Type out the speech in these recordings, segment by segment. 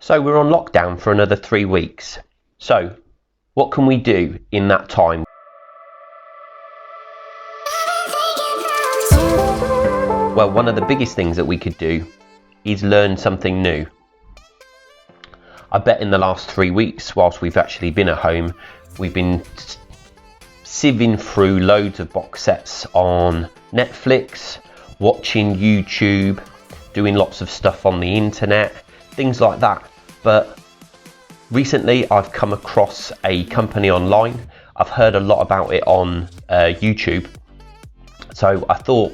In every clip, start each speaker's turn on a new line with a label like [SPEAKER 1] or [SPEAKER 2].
[SPEAKER 1] So we're on lockdown for another 3 weeks. So what can we do in that time? Well, one of the biggest things that we could do is learn something new. I bet in the last 3 weeks, whilst we've actually been at home, we've been sieving through loads of box sets on Netflix, watching YouTube, doing lots of stuff on the internet, things like that. But recently I've come across a company online. I've heard a lot about it on YouTube. So I thought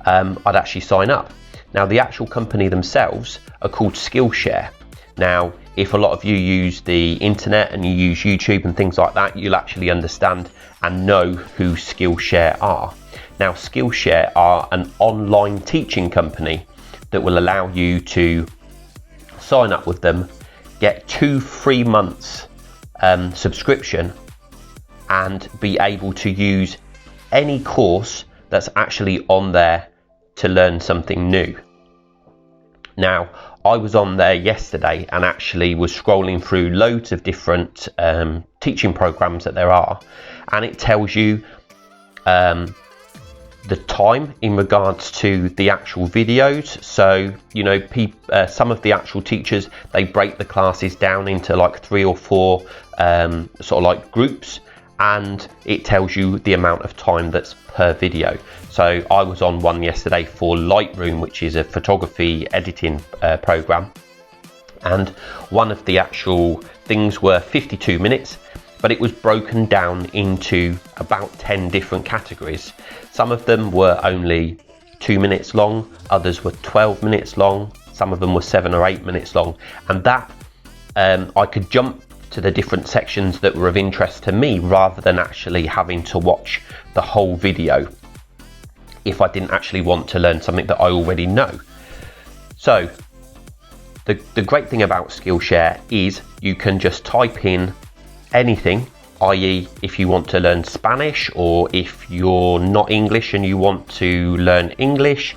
[SPEAKER 1] I'd actually sign up. Now, the actual company themselves are called Skillshare. Now, if a lot of you use the internet and you use YouTube and things like that, you'll actually understand and know who Skillshare are. Now, Skillshare are an online teaching company that will allow you to sign up with them, get 2 free months subscription, and be able to use any course that's actually on there to learn something new. Now, I was on there yesterday and actually was scrolling through loads of different teaching programs that there are, and it tells you the time in regards to the actual videos. So, you know, some of the actual teachers, they break the classes down into like 3 or 4 sort of like groups, and it tells you the amount of time that's per video. So I was on one yesterday for Lightroom, which is a photography editing program, and one of the actual things were 52 minutes, but it was broken down into about 10 different categories. Some of them were only 2 minutes long, others were 12 minutes long, some of them were 7 or 8 minutes long, and that I could jump to the different sections that were of interest to me rather than actually having to watch the whole video if I didn't actually want to learn something that I already know. So the great thing about Skillshare is you can just type in anything, i.e. if you want to learn Spanish, or if you're not English and you want to learn English,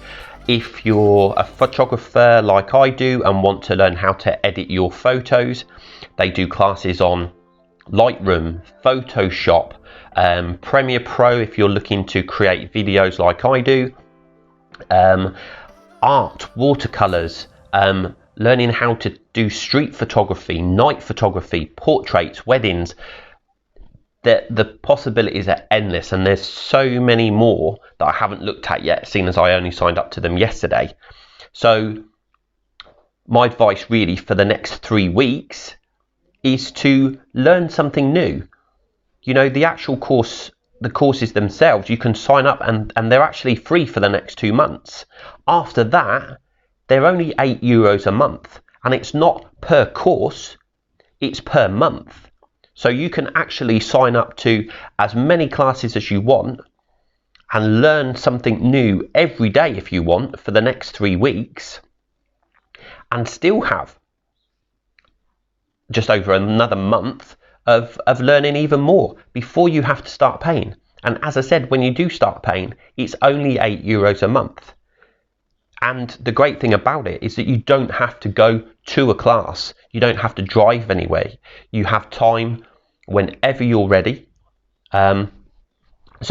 [SPEAKER 1] if you're a photographer like I do and want to learn how to edit your photos. They do classes on Lightroom, Photoshop, Premiere Pro if you're looking to create videos like I do, art, watercolors, learning how to do street photography, night photography, portraits, weddings. The possibilities are endless, and there's so many more that I haven't looked at yet, seeing as I only signed up to them yesterday. So my advice really for the next 3 weeks is to learn something new. You know, the actual course, the courses themselves, you can sign up and they're actually free for the next 2 months. After that, they're only €8 a month, and it's not per course, it's per month. So you can actually sign up to as many classes as you want and learn something new every day if you want for the next 3 weeks, and still have just over another month of learning even more before you have to start paying. And as I said, when you do start paying, it's only €8 a month. And the great thing about it is that you don't have to go to a class. You don't have to drive anywhere. You have time whenever you're ready. So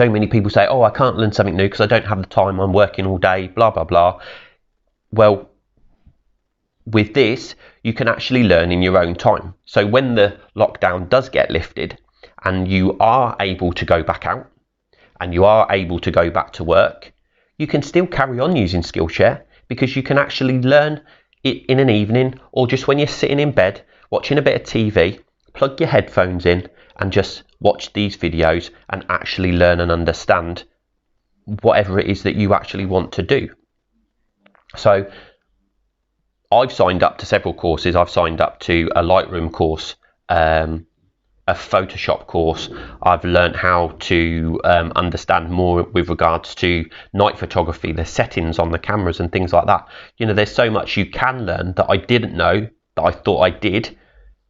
[SPEAKER 1] many people say, oh, I can't learn something new because I don't have the time, I'm working all day, blah, blah, blah. Well, with this, you can actually learn in your own time. So when the lockdown does get lifted and you are able to go back out and you are able to go back to work, you can still carry on using Skillshare, because you can actually learn it in an evening, or just when you're sitting in bed watching a bit of TV, plug your headphones in and just watch these videos and actually learn and understand whatever it is that you actually want to do. So I've signed up to several courses. I've signed up to a Lightroom course, a Photoshop course. I've learned how to understand more with regards to night photography, the settings on the cameras and things like that. You know, there's so much you can learn that I didn't know that I thought I did,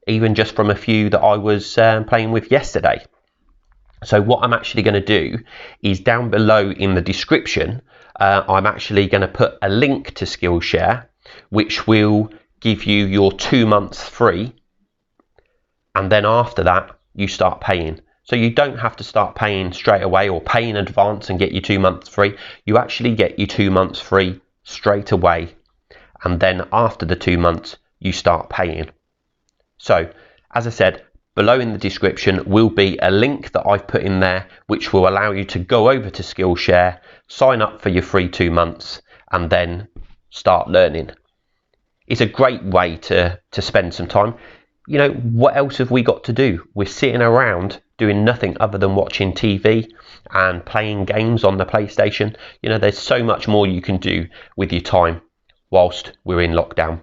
[SPEAKER 1] even just from a few that I was playing with yesterday. So what I'm actually going to do is down below in the description, I'm actually going to put a link to Skillshare, which will give you your 2 months free, and then after that you start paying. So you don't have to start paying straight away or pay in advance and get your 2 months free. You actually get your 2 months free straight away, and then after the 2 months you start paying. So as I said, below in the description will be a link that I've put in there which will allow you to go over to Skillshare, sign up for your free 2 months, and then start learning. It's a great way to spend some time. You know, what else have we got to do? We're sitting around doing nothing other than watching TV and playing games on the PlayStation. You know, there's so much more you can do with your time whilst we're in lockdown.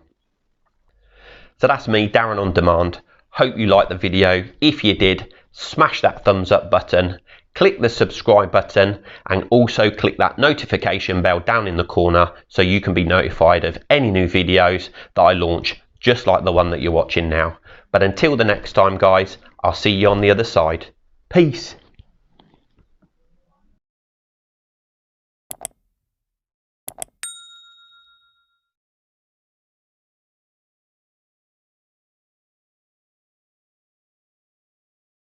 [SPEAKER 1] So that's me, Darren on Demand. Hope you liked the video. If you did, smash that thumbs up button, click the subscribe button, and also click that notification bell down in the corner so you can be notified of any new videos that I launch, just like the one that you're watching now. But until the next time, guys, I'll see you on the other side. Peace.